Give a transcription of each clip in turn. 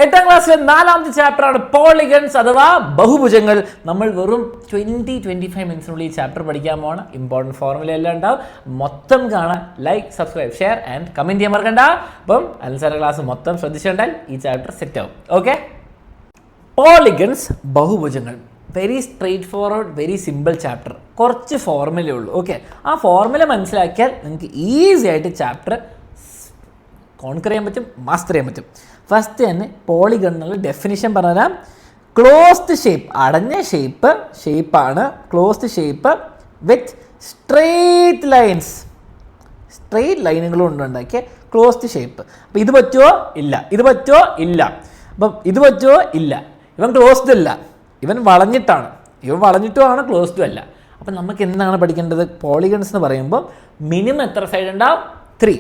8ാം ക്ലാസ്സിലെ 4ാമത്തെ ചാപ്റ്ററാണ് പോളിഗൺസ് അഥവാ ബഹുഭുജങ്ങൾ. നമ്മൾ വെറും 20-25 മിനിറ്റ്സിനുള്ളിൽ ഈ ചാപ്റ്റർ പഠിക്കാൻ പോകണം. ഇമ്പോർട്ടൻറ്റ് ഫോർമുല എല്ലാം ഉണ്ടാവും. മൊത്തം കാണാൻ like, subscribe, share and comment ചെയ്യാൻ മറക്കണ്ട. അപ്പം അൽസാറിൻ്റെ ക്ലാസ് മൊത്തം ശ്രദ്ധിച്ചിട്ടുണ്ടാൽ ഈ ചാപ്റ്റർ സെറ്റ് ആവും. ഓക്കെ, പോളിഗൺസ് ബഹുഭുജങ്ങൾ. Very straightforward, very simple chapter. കുറച്ച് ഫോർമുലയേ ഉള്ളൂ. ഓക്കെ, ആ ഫോർമുല മനസ്സിലാക്കിയാൽ നിങ്ങൾക്ക് ഈസി ആയിട്ട് ചാപ്റ്റർ കോൺകർ ചെയ്യാൻ പറ്റും, മാസ്റ്റർ ചെയ്യാൻ പറ്റും. ഫസ്റ്റ് തന്നെ പോളിഗണിനുള്ള ഡെഫിനിഷൻ പറഞ്ഞുതരാം. ക്ലോസ്ഡ് ഷേപ്പ്, അടഞ്ഞ ഷേപ്പാണ് closed shape with straight lines, straight ലൈനുകളും ഉണ്ടാക്കിയ ക്ലോസ്ഡ് ഷേപ്പ്. അപ്പോൾ ഇത് പറ്റുമോ? ഇല്ല. ഇത് പറ്റുമോ? ഇല്ല. അപ്പം ഇത് പറ്റുമോ? ഇല്ല. ഇവൻ ക്ലോസ്ഡ് അല്ല, ഇവൻ വളഞ്ഞിട്ടാണ്. ഇവൻ വളഞ്ഞിട്ടുമാണ്, ക്ലോസ്ഡും അല്ല. അപ്പം നമുക്ക് എന്താണ് പഠിക്കേണ്ടത്? പോളിഗൺസ് എന്ന് പറയുമ്പോൾ മിനിമം എത്ര സൈഡ് ഉണ്ടാവും? 3.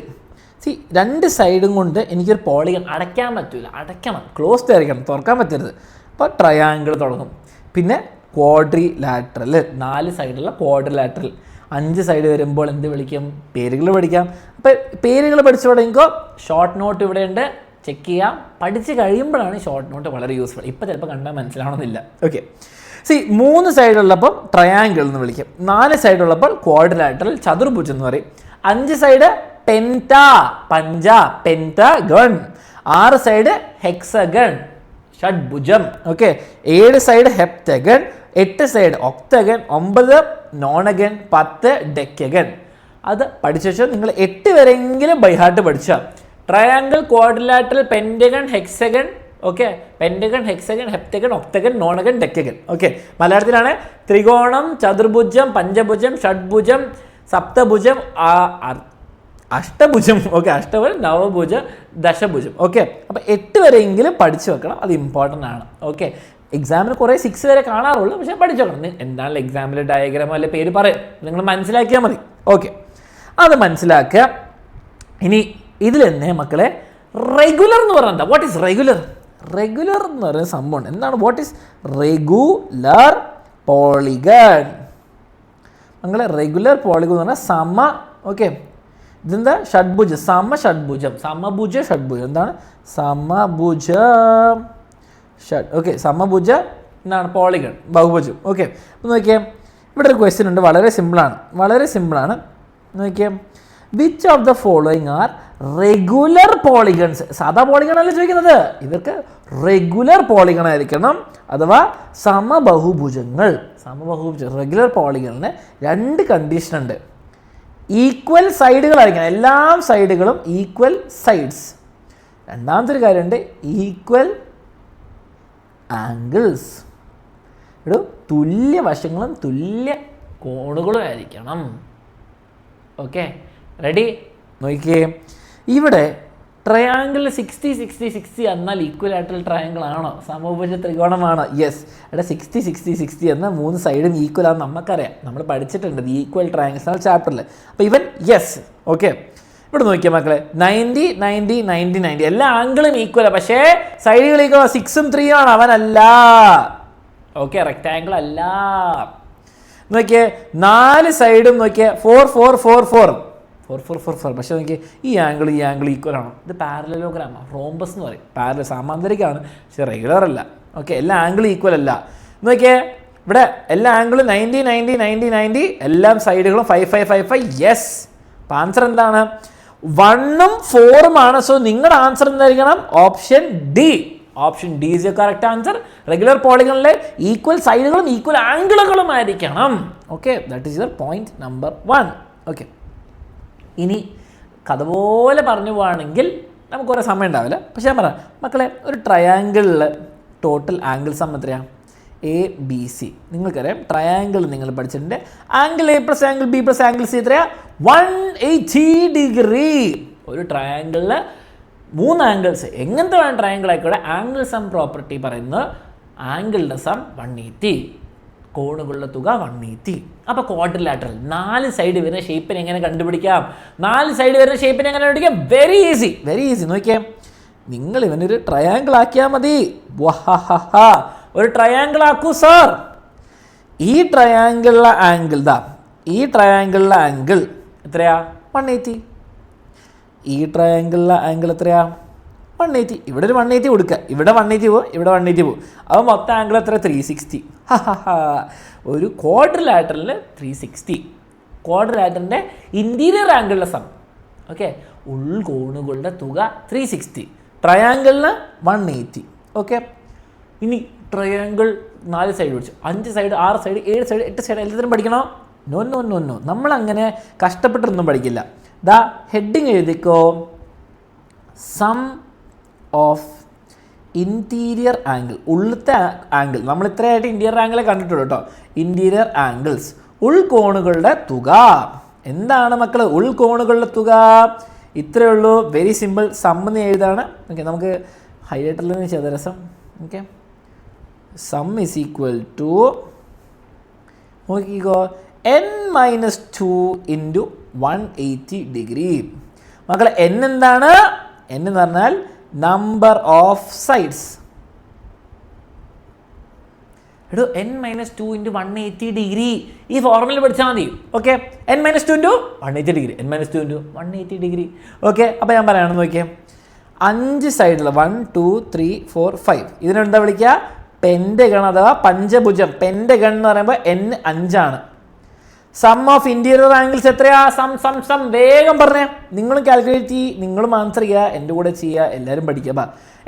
രണ്ട് സൈഡും കൊണ്ട് എനിക്കൊരു പോളിഗൺ അടയ്ക്കാൻ പറ്റില്ല. അടയ്ക്കണം, ക്ലോസ്ഡ് ആയിരിക്കണം, തുറക്കാൻ പറ്റരുത്. അപ്പോൾ ട്രയാങ്കിൾ തുടങ്ങും. പിന്നെ ക്വാഡ്രിലാറ്ററൽ, 4 സൈഡുള്ള ക്വാഡ്രിലാറ്ററൽ. 5 സൈഡ് വരുമ്പോൾ എന്ത് വിളിക്കും? പേരുകൾ പഠിക്കാം. അപ്പോൾ പേരുകൾ പഠിച്ചു തുടങ്ങിക്കോ. ഷോർട്ട് നോട്ട് ഇവിടെ ഉണ്ട്, ചെക്ക് ചെയ്യാം. പഠിച്ച് കഴിയുമ്പോഴാണ് ഷോർട്ട് നോട്ട് വളരെ യൂസ്ഫുൾ. ഇപ്പോൾ ചിലപ്പോൾ കണ്ടാൽ മനസ്സിലാവണമെന്നില്ല. ഓക്കെ, 3 സൈഡുള്ളപ്പോൾ ട്രയാങ്കിൾ എന്ന് വിളിക്കും. 4 സൈഡുള്ളപ്പോൾ ക്വാഡ്രിലാറ്ററൽ, ചതുർഭുജം എന്ന് പറയും. 5 സൈഡ് പെൻറ്റാഗൺ. 6 സൈഡ് ഹെക്സഗൺ, ഷഡ്ഭുജം. Okay, 7 side heptagon, 8 side octagon, 9 nonagon, 10 decagon. അത് പഠിച്ചു വെച്ചാൽ നിങ്ങൾ 8 വരെയെങ്കിലും ബൈഹാർട്ട് പഠിച്ചാൽ triangle, quadrilateral, pentagon, hexagon. Okay, pentagon, hexagon, heptagon, octagon, nonagon, decagon. Okay, മലയാളത്തിലാണ് ത്രികോണം, ചതുർഭുജം, പഞ്ചഭുജം, ഷഡ്ഭുജം, സപ്തഭുജം, അഷ്ടഭുജം. ഓക്കെ, അഷ്ടഭുജം, നവഭുജം, ദശഭുജം. ഓക്കെ, അപ്പോൾ 8 വരെയെങ്കിലും പഠിച്ചു വെക്കണം. അത് ഇമ്പോർട്ടൻ്റ് ആണ്. ഓക്കെ, എക്സാമിന് കുറേ 6 വരെ കാണാറുള്ളൂ, പക്ഷേ പഠിച്ചു വെക്കണം. എന്താണല്ലോ എക്സാമിൽ ഡയഗ്രാമോ അല്ലെ പേര് പറയും, നിങ്ങൾ മനസ്സിലാക്കിയാൽ മതി. ഓക്കെ, അത് മനസ്സിലാക്കുക. ഇനി ഇതിൽ തന്നെ മക്കളെ റെഗുലർ എന്ന് പറഞ്ഞാൽ എന്താ? What is regular? റെഗുലർ എന്ന് പറയുന്ന സംഭവം എന്താണ്? What is regular polygon? മക്കളെ റെഗുലർ പോളിഗൺ എന്ന് പറഞ്ഞാൽ സമ. ഓക്കെ, ഇതെന്താ? ഷഡ്ഭുജം, സമഭുജം, ഷഡ്ഭുജം. എന്താണ് സമഭുജം? ഓക്കെ, സമഭുജ എന്താണ്? പോളിഗൺ, ബഹുഭുജം. ഓക്കെ, അപ്പോൾ നോക്കിയാൽ ഇവിടെ ഒരു ക്വസ്റ്റ്യൻ ഉണ്ട്. വളരെ സിമ്പിളാണ്. നോക്കിയാൽ which of the following are regular polygons? സാധാ പോളിഗൺ അല്ല ചോദിക്കുന്നത്, ഇവർക്ക് റെഗുലർ പോളിഗൺ ആയിരിക്കണം, അഥവാ സമബഹുഭുജങ്ങൾ. റെഗുലർ പോളിഗണിന് 2 കണ്ടീഷൻ ഉണ്ട്. ഈക്വൽ സൈഡുകളായിരിക്കണം, എല്ലാ സൈഡുകളും ഈക്വൽ സൈഡ്സ്. രണ്ടാമത്തെ ഒരു കാര്യമുണ്ട്, ഈക്വൽ ആംഗിൾസ്. ഒരു തുല്യ വശങ്ങളും തുല്യ കോണുകളും ആയിരിക്കണം. Okay, ready? നോക്കിയേ, ഇവിടെ ട്രയാങ്കിൾ 60-60-60 എന്നാൽ ഈക്വൽ ആയിട്ടുള്ള ട്രയാങ്കിൾ ആണോ? സമഭുജ ത്രികോണമാണോ? യെസ്. ഇവിടെ 60-60-60 എന്നാൽ 3 സൈഡും ഈക്വൽ ആണെന്ന് നമുക്കറിയാം, നമ്മൾ പഠിച്ചിട്ടുണ്ട് ഈക്വൽ ട്രയാങ്കിൾസ് ആണ് ചാപ്റ്ററിൽ. അപ്പോൾ ഇവൻ യെസ്. ഓക്കെ, ഇവിടെ നോക്കിയാൽ മക്കളെ 90-90-90-90 എല്ലാ ആംഗിളും ഈക്വലാണ്, പക്ഷേ സൈഡുകൾ ഈക്വൽ 6ഉം 3ഉം ആണ്. അവനല്ല. ഓക്കെ, റെക്റ്റാങ്കിൾ അല്ല. നോക്കിയേ 4 സൈഡും നോക്കിയേ 4-4-4-4. പക്ഷേ നോക്കിയേ ഈ ആംഗിൾ ഈക്വൽ ആണോ? ഇത് പാരലലോഗ്രാമാണ്, റോംബസ് എന്ന് പറയും. സമാന്തരികമാണ്, പക്ഷേ റെഗുലർ അല്ല. ഓക്കെ, എല്ലാ ആംഗിളും ഈക്വൽ അല്ല. നോക്കിയേ ഇവിടെ എല്ലാ ആംഗിളും 90-90-90-90, എല്ലാ സൈഡുകളും 5-5-5-5. യെസ്. അപ്പം ആൻസർ എന്താണ്? 1ഉം 4ഉം ആണ്. സോ നിങ്ങളുടെ ആൻസർ എന്തായിരിക്കണം? Option D. Option D is your correct answer. Regular പോളിഗണിലെ ഈക്വൽ സൈഡുകളും ഈക്വൽ ആംഗിളുകളും ആയിരിക്കണം. Okay, that is your point number 1. Okay, ഇനി കഥ പോലെ പറഞ്ഞു പോവുകയാണെങ്കിൽ നമുക്ക് കുറേ സമയം ഉണ്ടാവില്ല, പക്ഷേ ഞാൻ പറയാം മക്കളെ, ഒരു ട്രയാങ്കിളിൽ ടോട്ടൽ ആംഗിൾ സം എത്രയാണ്? ABC. നിങ്ങൾക്കറിയാം ട്രയാങ്കിൾ നിങ്ങൾ പഠിച്ചിട്ടുണ്ട്. Angle A + angle B + angle C എത്രയാണ്? 180 ഡിഗ്രി. ഒരു ട്രയാങ്കിളിൽ 3 ആംഗിൾസ് എങ്ങനത്തെ വേണം ട്രയാങ്കിൾ ആയിക്കോട്ടെ, ആംഗിൾ സം പ്രോപ്പർട്ടി പറയുന്നത് ആംഗിളിൻ്റെ സം 180, കോണുകളുടെ തുക 180. അപ്പോൾ ക്വാഡ്രിലാറ്ററൽ 4 സൈഡ് വരുന്ന ഷേപ്പിനെ എങ്ങനെ കണ്ടുപിടിക്കാം? 4 സൈഡ് വരുന്ന ഷേപ്പിനെ എങ്ങനെ കണ്ടുപിടിക്കാം? Very easy. നോക്കിയേ, നിങ്ങൾ ഇവനൊരു ട്രയാങ്കിൾ ആക്കിയാൽ മതി. ഒരു ട്രയാങ്കിൾ ആക്കൂ സാർ. ഈ ട്രയാങ്കിളിലെ ആംഗിൾ എത്രയാ? 180. ഈ ട്രയാങ്കിളിലെ ആംഗിൾ എത്രയാ? 180. ഇവിടെ ഒരു 180 കൊടുക്കുക, ഇവിടെ 180 പോകും, ഇവിടെ 180 പോകും. അപ്പോൾ മൊത്തം ആംഗിൾ എത്ര? 360. ഒരു ക്വാഡ്രിലാറ്ററലിന് 360. ക്വാഡ്രിലാറ്ററിൻ്റെ ഇൻറ്റീരിയർ ആംഗിളിൻ്റെ സം. ഓക്കെ, ഉൾകോണുകളുടെ തുക 360. ട്രയാങ്കിളിന് 180. ഓക്കെ, ഇനി ട്രയാങ്കിൾ 4 സൈഡ് പിടിച്ചു, 5 സൈഡ്, 6 സൈഡ്, 7 സൈഡ്, 8 സൈഡ് എല്ലാത്തിനും പഠിക്കണോ? നോ നോ നോ നോ, നമ്മളങ്ങനെ കഷ്ടപ്പെട്ടൊന്നും പഠിക്കില്ല. ദാ ഹെഡിങ് എഴുതിക്കോ, സം ഓഫ് ഇൻറ്റീരിയർ ആംഗിൾ. ഉള്ളത്തെ ആംഗിൾ നമ്മൾ ഇത്രയായിട്ട് ഇൻറ്റീരിയർ ആംഗിളെ കണ്ടിട്ടുള്ളൂ കേട്ടോ. ഇൻറ്റീരിയർ ആംഗിൾസ്, ഉൾകോണുകളുടെ തുക. എന്താണ് മക്കൾ ഉൾകോണുകളുടെ തുക? ഇത്രയേ ഉള്ളൂ, വെരി സിമ്പിൾ. സമ്മെന്ന് എഴുതാണ്. ഓക്കെ, നമുക്ക് ഹൈലൈറ്ററിൽ നിന്ന് ചതുരസം. Okay, sum is equal to നോക്കിക്കോ n-2 ഇൻറ്റു 180 ഡിഗ്രി. മക്കളെ n എന്താണ്? n എന്ന് പറഞ്ഞാൽ നമ്പർ ഓഫ് സൈഡ്സ്. എടോ n-2 ഇൻറ്റു 180 ഡിഗ്രി ഈ ഫോർമുല പഠിച്ചാൽ മതി. Okay, n-2 into 180 degree, n-2 into 180 degree. Okay, അപ്പോൾ ഞാൻ പറയണമെന്ന് നോക്കിയേ, 5 സൈഡിൽ 1 2 3 4 5 ഇതിനെന്താ വിളിക്കുക? പെൻറ്റഗൺ അഥവാ പഞ്ചഭുജം. പെൻറ്റഗൺ എന്ന് പറയുമ്പോൾ n 5 ആണ്. സം ഓഫ് ഇൻറ്റീരിയർ ആംഗിൾസ് എത്രയാ? സം വേഗം പറഞ്ഞേ. നിങ്ങളും കാൽക്കുലേറ്റ് ചെയ്യ്, നിങ്ങളും ആൻസർ ചെയ്യുക, എൻ്റെ കൂടെ ചെയ്യുക, എല്ലാവരും പഠിക്കുക.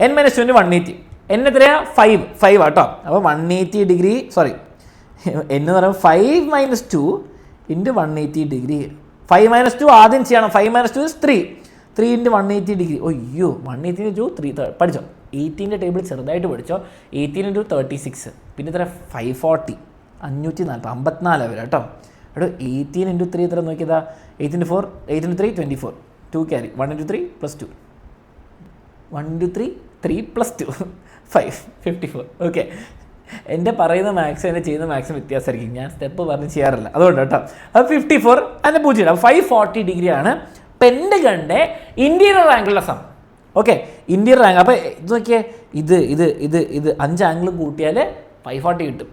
n-2 ഇൻറ്റു 180, n എത്രയാ? 5 ആട്ടോ. അപ്പോൾ 180 ഡിഗ്രി, സോറി എന്ന് പറയുമ്പോൾ 5 - 2 ഇൻറ്റു 180 ഡിഗ്രി. 5 - 2 ആദ്യം ചെയ്യണം. 5 - 2 is 3 ഇൻറ്റു 180 ഡിഗ്രി. അയ്യോ, 180 ഇൻറ്റു 3 പഠിച്ചോ. 18ൻ്റെ ടേബിൾ ചെറുതായിട്ട് പഠിച്ചോ. 18 ഇൻറ്റു 36, പിന്നെ എത്ര? 540, 540, 54 വരെ കേട്ടോ. എടോ 18 ഇൻറ്റു 3 എത്ര നോക്കിയതാ? 8 into 4, 8 into 3 24, 2 carry, 1 into 3 + 2, 1 into 3 3 + 2 5 54. Okay, എൻ്റെ പറയുന്ന മാത്സ് എൻ്റെ ചെയ്യുന്ന മാത്സും വ്യത്യാസമായിരിക്കും. ഞാൻ സ്റ്റെപ്പ് പറഞ്ഞ് ചെയ്യാറില്ല, അതുകൊണ്ട് കേട്ടോ. അത് 54 അതിൻ്റെ 0 540 ഡിഗ്രിയാണ് പെൻറ്റഗണിൻ്റെ ഇൻറ്റീരിയർ ആംഗിളിലെ സം. Okay, interior angle. അപ്പോൾ ഇത് നോക്കിയേ, ഇത് 5 ആംഗിളും കൂട്ടിയാൽ 540 കിട്ടും.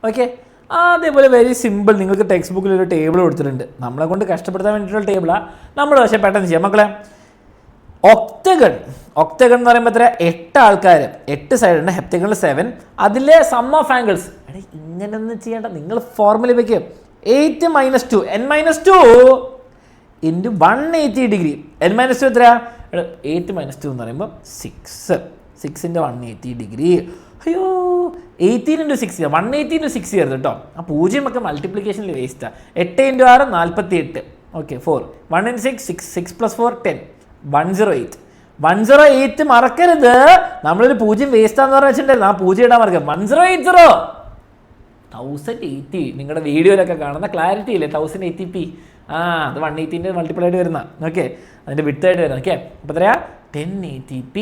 ഓക്കെ, അതേപോലെ വെരി സിമ്പിൾ. നിങ്ങൾക്ക് ടെക്സ്റ്റ് ബുക്കിൽ ഒരു ടേബിൾ കൊടുത്തിട്ടുണ്ട്. നമ്മളെ കൊണ്ട് കഷ്ടപ്പെടുത്താൻ വേണ്ടിയിട്ടുള്ള ടേബിളാണ്. നമ്മൾ പക്ഷേ പെട്ടെന്ന് ചെയ്യാം മക്കളെ. ഒക്ടഗൺ എന്ന് പറയുമ്പോൾ എത്ര? 8 ആൾക്കാർ, 8 സൈഡ് ഉണ്ട്. ഹെപ്റ്റഗണിൽ 7. അതിലെ സം ഓഫ് ആംഗിൾസ്. എടേ ഇങ്ങനെയൊന്നും ചെയ്യേണ്ട, നിങ്ങൾ ഫോർമുല വയ്ക്കുക. 8 - 2 n-2 ഇൻറ്റു 180 ഡിഗ്രി. n-2 എത്രയാ? 8 - 2 എന്ന് പറയുമ്പോൾ 6 ഇൻറ്റു 180 ഡിഗ്രി. അയ്യോ, 18 ഇൻറ്റു 6, 180 ഇൻറ്റു 6 ചെയ്യരുത് കേട്ടോ. ആ 0 ഒക്കെ മൾട്ടിപ്ലിക്കേഷനിൽ വേസ്റ്റാണ്. 8 ഇൻറ്റു 6 48. ഓക്കെ, 4 1 ഇൻറ്റു 6 6 + 4 10 108 മറക്കരുത്. നമ്മളൊരു 0 വേസ്റ്റാന്ന് പറഞ്ഞ വെച്ചിട്ടുണ്ടായിരുന്നു. ആ 0 ഇടാൻ മറക്കാം. 1080 1080. നിങ്ങളുടെ വീഡിയോയിലൊക്കെ കാണുന്ന ക്ലാരിറ്റി ഇല്ലേ? 1080p. അത് 180ൻ്റെ മൾട്ടിപ്പിൾ ആയിട്ട് വരുന്ന. ഓക്കെ, അതിൻ്റെ വിട്ടായിട്ട് വരുന്നത്. ഓക്കെ, അപ്പോൾ എത്രയാ? 1080p.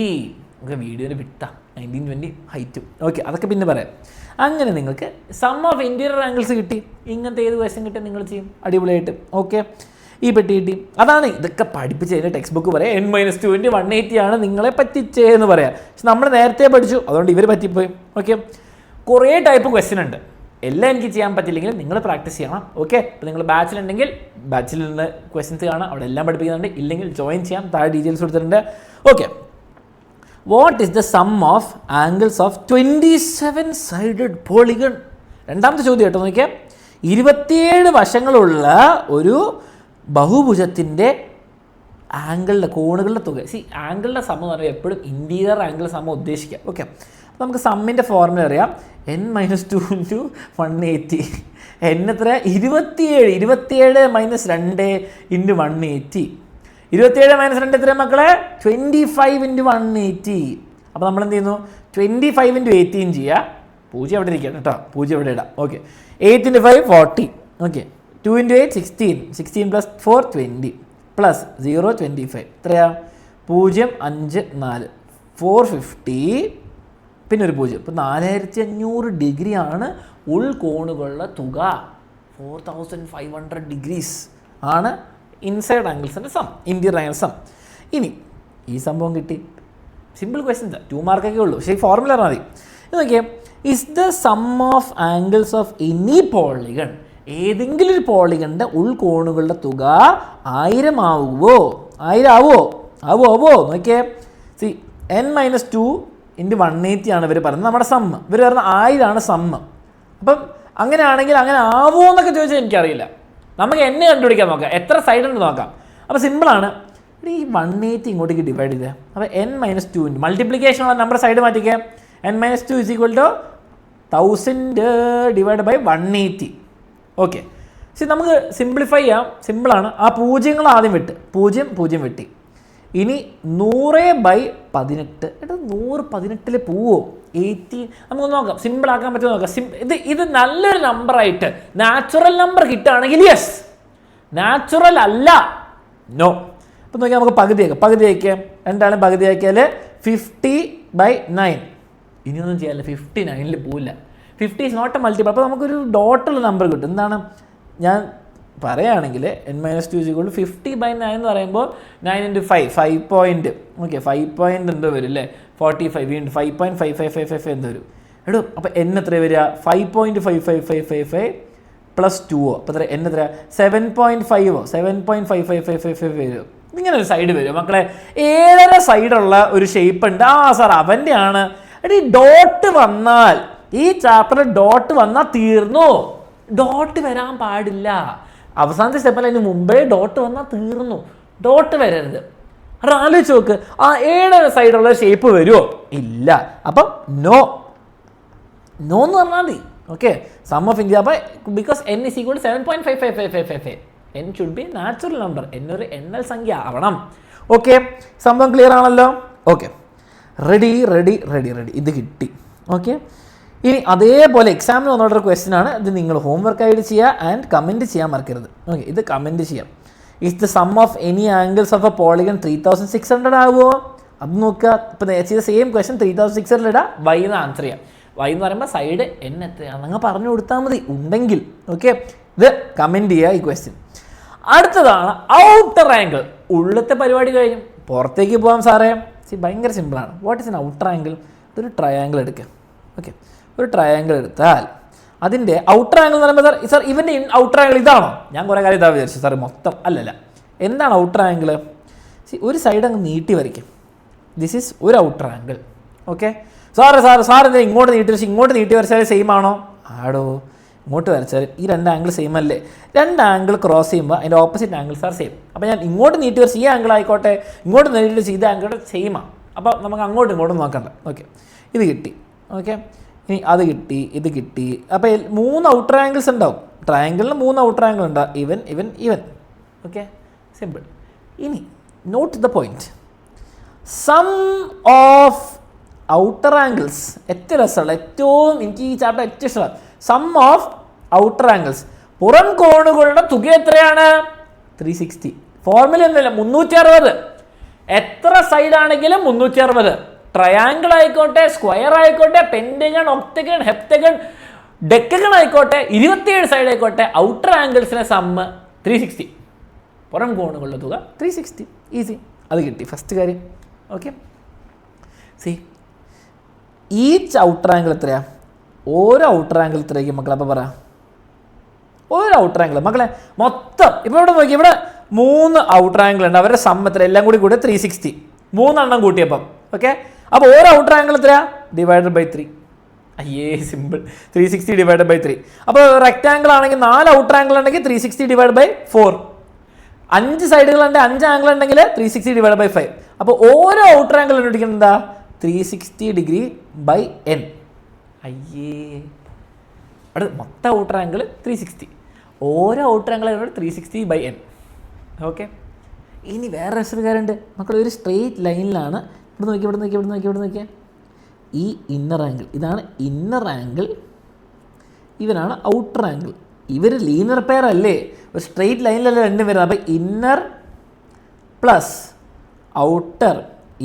ഓക്കെ, വീഡിയോൻ്റെ വിട്ടാ 1920 ഹൈറ്റും. ഓക്കെ, അതൊക്കെ പിന്നെ പറയാം. അങ്ങനെ നിങ്ങൾക്ക് സം ഓഫ് ഇൻറ്റീരിയർ ആംഗിൾസ് കിട്ടി. ഇങ്ങനത്തെ ഏത് ക്വസ്റ്റ്യൻ കിട്ടിയാൽ നിങ്ങൾ ചെയ്യും അടിപൊളിയായിട്ട്. ഓക്കെ, ഈ പെട്ടി കിട്ടി. അതാണ് ഇതൊക്കെ പഠിപ്പിച്ചതിൻ്റെ ടെക്സ്റ്റ് ബുക്ക് പറയാം. n-2 ഇൻറ്റു 180 ആണ് നിങ്ങളെ പറ്റിച്ചേന്ന് പറയാം. പക്ഷെ നമ്മൾ നേരത്തെ പഠിച്ചു, അതുകൊണ്ട് ഇവർ പറ്റിപ്പോയി. ഓക്കെ, കുറേ ടൈപ്പ് ക്വസ്റ്റ്യൻ ഉണ്ട്. എല്ലാം എനിക്ക് ചെയ്യാൻ പറ്റില്ലെങ്കിൽ നിങ്ങൾ പ്രാക്ടീസ് ചെയ്യണം. ഓക്കെ, അപ്പോൾ നിങ്ങൾ ബാച്ചിലുണ്ടെങ്കിൽ ബാച്ചിൽ നിന്ന് ക്വസ്റ്റ്യൻസ് കാണാം, അവിടെ എല്ലാം പഠിപ്പിക്കുന്നുണ്ട്. ഇല്ലെങ്കിൽ ജോയിൻ ചെയ്യാം, താഴെ ഡീറ്റെയിൽസ് കൊടുത്തിട്ടുണ്ട്. Okay, what is the sum of angles of 27 sided polygon? രണ്ടാമത്തെ ചോദ്യം കേട്ടോ, നോക്കിയാൽ 27 വശങ്ങളുള്ള ഒരു ബഹുഭുജത്തിൻ്റെ ആംഗിളിൻ്റെ കോണുകളുടെ തുക. ആംഗിളിൻ്റെ സം എന്ന് പറയുമ്പോൾ എപ്പോഴും ഇൻറ്റീരിയർ ആംഗിൾ സം ഉദ്ദേശിക്കാം. ഓക്കെ, അപ്പോൾ നമുക്ക് സമ്മിൻ്റെ ഫോർമുല അറിയാം. n-2 into 180. n എത്ര? 27 -2 ഇൻറ്റു 180. 27 - 2 എത്ര മക്കളെ? 25 ഇൻറ്റു 180. അപ്പോൾ നമ്മൾ എന്ത് ചെയ്യുന്നു? 25 ഇൻറ്റു 18 ചെയ്യുക. 0 അവിടെ ഇരിക്കണം കേട്ടോ, 0 ഇവിടെ ഇടാം. Okay, 8 into 5 40. Okay, 2 into 8 16, 16 + 4 20 plus 0 25. എത്രയാ? 0 5 4 450, പിന്നെ ഒരു 0. ഇപ്പോൾ 4500 ഡിഗ്രിയാണ് ഉൾകോണുകളുടെ തുക. 4500 ഡിഗ്രീസ് ആണ് ഇൻസൈഡ് ആംഗിൾസിൻ്റെ സം, ഇൻറ്റീരിയർ ആംഗിൾ സം. ഇനി ഈ സംഭവം കിട്ടി. സിമ്പിൾ ക്വസ്റ്റ്യൻസ്, 2 മാർക്കൊക്കെ ഉള്ളൂ. പക്ഷേ ഈ ഫോർമുല മതി. ഇത് നോക്കിയാൽ, is the sum of angles of any polygon? ഏതെങ്കിലും ഒരു പോളിഗണിൻ്റെ ഉൾകോണുകളുടെ തുക 1000 ആവുമോ? 1000 ആവോ? നോക്കിയേ, n-2 × 180 ആണ് ഇവർ പറയുന്നത് നമ്മുടെ സമ്മ്. ഇവർ പറയുന്നത് 1000 സമ്മ്. അപ്പം അങ്ങനെയാണെങ്കിൽ അങ്ങനെ ആവുമോ എന്നൊക്കെ ചോദിച്ചാൽ എനിക്കറിയില്ല. നമുക്ക് എന്നെ കണ്ടുപിടിക്കാൻ നോക്കാം, എത്ര സൈഡ് ഉണ്ട് നോക്കാം. അപ്പോൾ സിമ്പിളാണ്. ഈ 180 ഇങ്ങോട്ടേക്ക് ഡിവൈഡ് ചെയ്തത്. അപ്പോൾ n-2 മൾട്ടിപ്ലിക്കേഷൻ ഉള്ള നമ്പർ സൈഡ് മാറ്റിക്കുക. n-2 = 1000 divide by 180. ഓക്കെ, ശരി, നമുക്ക് സിംപ്ലിഫൈ ചെയ്യാം. സിമ്പിളാണ്. ആ പൂജ്യങ്ങൾ ആദ്യം വിട്ട് 0 0 വെട്ടി. ഇനി 100/18. 100 പോവോ? 80. നമുക്ക് നോക്കാം, സിമ്പിളാക്കാൻ പറ്റുമോ നോക്കാം. ഇത് നല്ലൊരു നമ്പറായിട്ട് നാച്ചുറൽ നമ്പർ കിട്ടുകയാണെങ്കിൽ യെസ്, നാച്ചുറൽ അല്ല നോ. അപ്പം നോക്കിയാൽ നമുക്ക് പകുതി ആക്കിയാൽ രണ്ടാളും പകുതി ആക്കിയാൽ 50/9. ഇനിയൊന്നും ചെയ്യാനില്ല, 59 പോവില്ല. 50 is not a multiple. അപ്പോൾ നമുക്കൊരു ഡോട്ടുള്ള നമ്പർ കിട്ടും. എന്താണ് ഞാൻ പറയുകയാണെങ്കിൽ n-2 = 50/9 എന്ന് പറയുമ്പോൾ 9 × 5 5 പോയിൻറ്റ്. ഓക്കെ, 5 പോയിൻറ്റ് എന്തോ വരും അല്ലേ, 45. വീണ്ടും 5.5555 എന്ത് വരും എടോ? അപ്പോൾ n എത്ര വരിക? 5.55555 + 2. അപ്പോൾ എത്ര n എത്ര? 7.5 7.55555 വരും. ഇങ്ങനെ ഒരു സൈഡ് വരും മക്കളെ. 7.5 സൈഡുള്ള ഒരു ഷേപ്പ് ഉണ്ട്. സാർ അവൻ്റെ ആണ്. എടീ ഡോട്ട് വന്നാൽ, ഈ ചാപ്റ്ററിൽ ഡോട്ട് വന്നാൽ തീർന്നു. ഡോട്ട് വരാൻ പാടില്ല. അവസാനത്തെ സ്റ്റെപ്പിൽ അതിന് മുമ്പേ ഡോട്ട് വന്നാൽ തീർന്നു. ഡോട്ട് വരരുത്. അത് ആലോചിച്ച് നോക്ക്. 7 സൈഡുള്ള ഷേപ്പ് വരുമോ? ഇല്ല. അപ്പം നോ എന്ന് പറഞ്ഞാൽ മതി. Okay, sum of India because n = 7.55555. n should be natural number. n ഒരു എണ്ണൽ സംഖ്യ ആവണം. ഓക്കെ, സംഭവം ക്ലിയർ ആണല്ലോ? Okay, ready. ഇത് കിട്ടി. ഓക്കെ, ഇനി അതേപോലെ എക്സാമിന് വന്നോട്ടൊരു ക്വസ്റ്റ്യൻ ആണ്. ഇത് നിങ്ങൾ ഹോംവർക്കായിട്ട് ചെയ്യുക ആൻഡ് കമൻറ്റ് ചെയ്യാൻ മറക്കരുത്. ഓക്കെ, ഇത് കമൻറ്റ് ചെയ്യാം. Is the sum of any angles of A polygon 3600 ആവുമോ? അത് നോക്കുക. ഇപ്പോൾ ചെയ്ത സെയിം ക്വസ്റ്റ്യൻ 3600 ഇടുക, y എന്ന് ആൻസർ ചെയ്യാം. y എന്ന് പറയുമ്പോൾ സൈഡ് n എത്രയാണെന്ന് നിങ്ങൾ പറഞ്ഞു കൊടുത്താൽ മതി ഉണ്ടെങ്കിൽ. ഓക്കെ, ഇത് കമൻറ്റ് ചെയ്യുക ഈ ക്വസ്റ്റ്യൻ. അടുത്തതാണ് ഔട്ടർ ആംഗിൾ. ഉള്ളത്തെ പരിപാടി കഴിഞ്ഞു, പുറത്തേക്ക് പോകാം സാറേ. ഭയങ്കര സിമ്പിളാണ്. What is N outer angle? ഇതൊരു ട്രയാങ്കിൾ എടുക്കുക. ഓക്കെ, ഒരു ട്രയാങ്കിൾ എടുത്താൽ അതിൻ്റെ ഔട്ടർ ആംഗിൾ എന്ന് പറയുമ്പോൾ സാർ ഇവൻ്റെ ഔട്ടർ ആംഗിൾ ഇതാണോ? ഞാൻ കുറേ കാര്യം ഇതാ വിചാരിച്ചു സാർ, മൊത്തം അല്ലല്ല. എന്താണ് ഔട്ടർ ആംഗിൾ? ഒരു സൈഡ് അങ്ങ് നീട്ടി വരയ്ക്കും. ദിസ് ഈസ് ഒരു ഔട്ടർ ആംഗിൾ. ഓക്കെ, സാർ എന്താ ഇങ്ങോട്ട് നീട്ടി വരച്ച് ഇങ്ങോട്ട് നീട്ടി വരച്ചാൽ സെയിം ആണോ? ആടോ, ഇങ്ങോട്ട് വരച്ചാൽ ഈ 2 ആംഗിൾ സെയിം അല്ലേ? 2 ആംഗിൾ ക്രോസ് ചെയ്യുമ്പോൾ അതിൻ്റെ ഓപ്പോസിറ്റ് ആംഗിൾസ് ആർ സെയിം. അപ്പോൾ ഞാൻ ഇങ്ങോട്ട് നീട്ടി വരച്ച് ഈ ആംഗിൾ ആയിക്കോട്ടെ, ഇങ്ങോട്ട് നീട്ടി വരച്ച് ഇത് ആംഗിൾ സെയിമാണ്. അപ്പോൾ നമുക്ക് അങ്ങോട്ടും ഇങ്ങോട്ടും നോക്കണ്ട. ഓക്കെ, ഇത് കിട്ടി. ഓക്കെ, ഇനി അത് കിട്ടി, ഇത് കിട്ടി. അപ്പോൾ 3 ഔട്ടർ ആംഗിൾസ് ഉണ്ടാവും. ട്രയാങ്കിളിന് 3 ഔട്ടർ ആംഗിൾ ഉണ്ടാവും. ഇവൻ. Okay, simple. ഇനി note the point. Sum of outer angles. ഏറ്റവും രസമുള്ള, ഏറ്റവും എനിക്ക് ഈ ചാപ്റ്റർ ഏറ്റവും ഇഷ്ടമാണ്. Sum of outer angles. പുറം കോണുകളുടെ തുക എത്രയാണ്? 360. ഫോർമുല ഒന്നുമില്ല, 360. എത്ര സൈഡ് ആണെങ്കിലും 360. ട്രയാങ്കിൾ ആയിക്കോട്ടെ, സ്ക്വയർ ആയിക്കോട്ടെ, പെന്റഗൺ, ഒക്ടഗൺ, ഹെപ്റ്റഗൺ, ഡെക്കഗൺ ആയിക്കോട്ടെ, 27 സൈഡ് ആയിക്കോട്ടെ, ഔട്ടർ ആംഗിൾസിനെ സമ്മ് 360. പുറം കോണുകളുടെ തുക 360. ഈസി, അത് കിട്ടി ഫസ്റ്റ് കാര്യം. ഓക്കെ, ഈച്ച് ഔട്ടർ ആംഗിൾ എത്രയാ? ഓരോ ഔട്ടർ ആംഗിൾ എത്രയായിരിക്കും മക്കളെ? അപ്പോൾ പറയാം, ഓരോ ഔട്ടർ ആംഗിൾ മക്കളെ മൊത്തം. ഇപ്പോൾ ഇവിടെ നോക്കി, ഇവിടെ 3 ഔട്ടർ ആംഗിൾ ഉണ്ട്. അവരുടെ സം എത്ര? എല്ലാം കൂടി 360. 3 എണ്ണം കൂട്ടിയപ്പം. ഓക്കെ, അപ്പോൾ ഓരോ ഔട്ടർ ആംഗിൾ എത്രയാ? Divided by 3. അയ്യേ, സിമ്പിൾ. 360 divided by 3. അപ്പോൾ റെക്റ്റാങ്കിൾ ആണെങ്കിൽ 4 ഔട്ടർ ആംഗിൾ ഉണ്ടെങ്കിൽ 360 ഡിവൈഡ് ബൈ 4. 5 സൈഡുകളുണ്ടെങ്കിൽ 5 ആംഗിൾ ഉണ്ടെങ്കിൽ 360 ഡിവൈഡ് ബൈ 5. അപ്പോൾ ഓരോ ഔട്ടർ ആംഗിൾ കണ്ടുപിടിക്കുന്നത് എന്താ? 360 ഡിഗ്രി ബൈ n. അയ്യേ, അവിടെ മൊത്തം ഔട്ടർ ആംഗിൾ 360. ഓരോ outer angle 360 by n. Okay, ഇനി വേറെ രസകാരുണ്ട് മക്കൾ. ഒരു സ്ട്രെയിറ്റ് ലൈനിലാണ്. ഇവിടെ നോക്കിയാൽ ഈ ഇന്നർ ആംഗിൾ, ഇതാണ് ഇന്നർ ആംഗിൾ, ഇവനാണ് ഔട്ടർ ആംഗിൾ. ഇവർ ലീനിയർ പെയർ അല്ലേ? ഒരു സ്ട്രെയിറ്റ് ലൈനിലല്ലേ രണ്ടും വരുന്നത്. അപ്പോൾ inner plus outer,